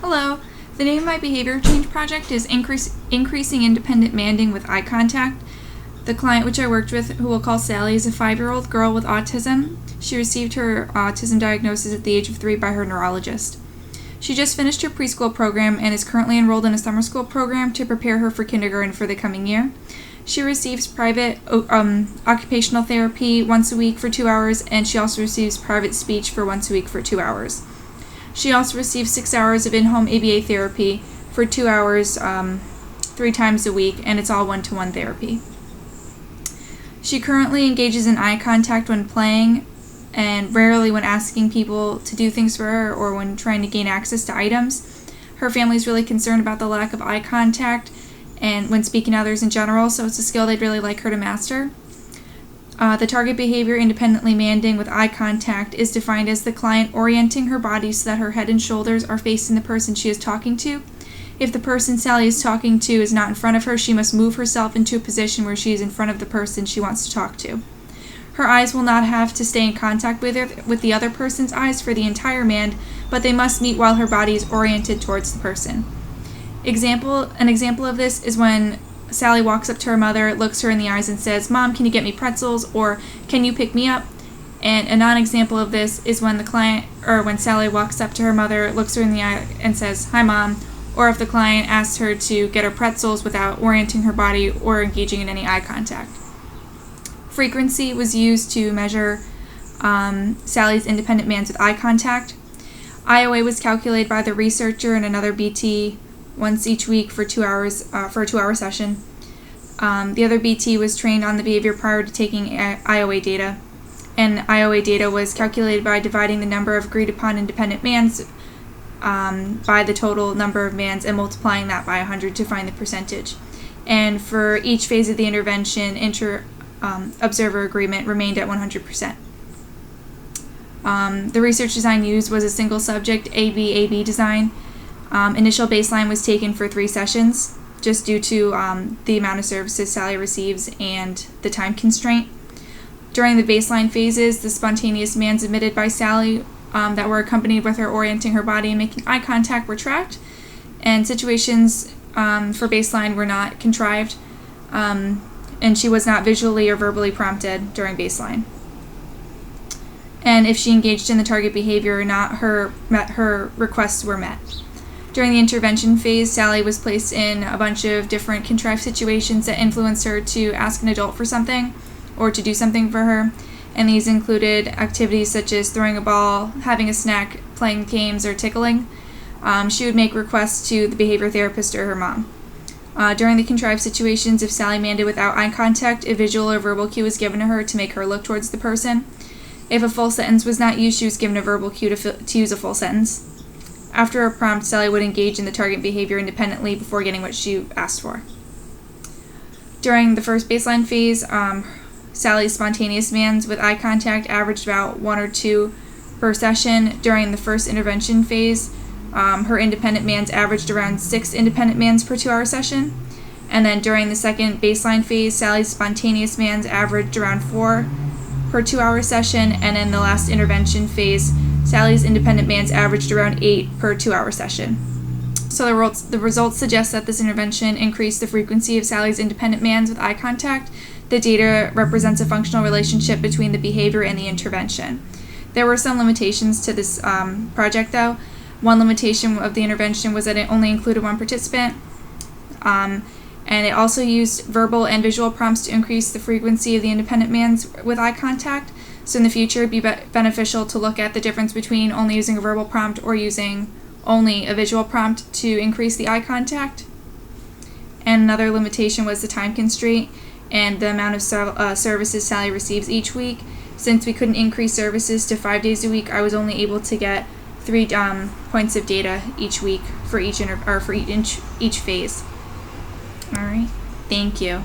Hello. The name of my behavior change project is Increasing Independent Manding with Eye Contact. The client which I worked with, who we'll call Sally, is a 5-year-old girl with autism. She received her autism diagnosis at the age of 3 by her neurologist. She just finished her preschool program and is currently enrolled in a summer school program to prepare her for kindergarten for the coming year. She receives private occupational therapy once a week for 2 hours, and she also receives private speech for once a week for 2 hours. She also receives 6 hours of in-home ABA therapy for 2 hours 3 times a week, and it's all one-to-one therapy. She currently engages in eye contact when playing and rarely when asking people to do things for her or when trying to gain access to items. Her family is really concerned about the lack of eye contact and when speaking to others in general, so it's a skill they'd really like her to master. The target behavior independently manding with eye contact is defined as the client orienting her body so that her head and shoulders are facing the person she is talking to. If the person Sally is talking to is not in front of her, she must move herself into a position where she is in front of the person she wants to talk to. Her eyes will not have to stay in contact with the other person's eyes for the entire mand, but they must meet while her body is oriented towards the person. An example of this is when Sally walks up to her mother, looks her in the eyes and says, "Mom, can you get me pretzels?" or "Can you pick me up?" And a non-example of this is when when Sally walks up to her mother, looks her in the eye and says, "Hi, Mom," or if the client asks her to get her pretzels without orienting her body or engaging in any eye contact. Frequency was used to measure Sally's independent mands with eye contact. IOA was calculated by the researcher and another BT once each week for 2 hours for a 2-hour session. The other BT was trained on the behavior prior to taking IOA data, and IOA data was calculated by dividing the number of agreed upon independent mands by the total number of mands and multiplying that by 100 to find the percentage. And for each phase of the intervention, observer agreement remained at 100%. The research design used was a single subject AB design. Initial baseline was taken for 3 sessions, just due to the amount of services Sally receives and the time constraint. During the baseline phases, the spontaneous mands emitted by Sally that were accompanied with her orienting her body and making eye contact were tracked, and situations for baseline were not contrived, and she was not visually or verbally prompted during baseline. And if she engaged in the target behavior or not, her requests were met. During the intervention phase, Sally was placed in a bunch of different contrived situations that influenced her to ask an adult for something or to do something for her, and these included activities such as throwing a ball, having a snack, playing games, or tickling. She would make requests to the behavior therapist or her mom. During the contrived situations, if Sally manded without eye contact, a visual or verbal cue was given to her to make her look towards the person. If a full sentence was not used, she was given a verbal cue to use a full sentence. After a prompt, Sally would engage in the target behavior independently before getting what she asked for. During the first baseline phase, Sally's spontaneous mands with eye contact averaged about 1 or 2 per session. During the first intervention phase, her independent mands averaged around 6 independent mands per 2-hour session. And then during the second baseline phase, Sally's spontaneous mands averaged around 4 per 2-hour session. And in the last intervention phase, Sally's independent mands averaged around 8 per 2-hour session. So the results suggest that this intervention increased the frequency of Sally's independent mands with eye contact. The data represents a functional relationship between the behavior and the intervention. There were some limitations to this project, though. One limitation of the intervention was that it only included 1 participant, and it also used verbal and visual prompts to increase the frequency of the independent mands with eye contact. So in the future, it'd be beneficial to look at the difference between only using a verbal prompt or using only a visual prompt to increase the eye contact. And another limitation was the time constraint and the amount of services Sally receives each week. Since we couldn't increase services to 5 days a week, I was only able to get 3 points of data each week for each phase. All right, thank you.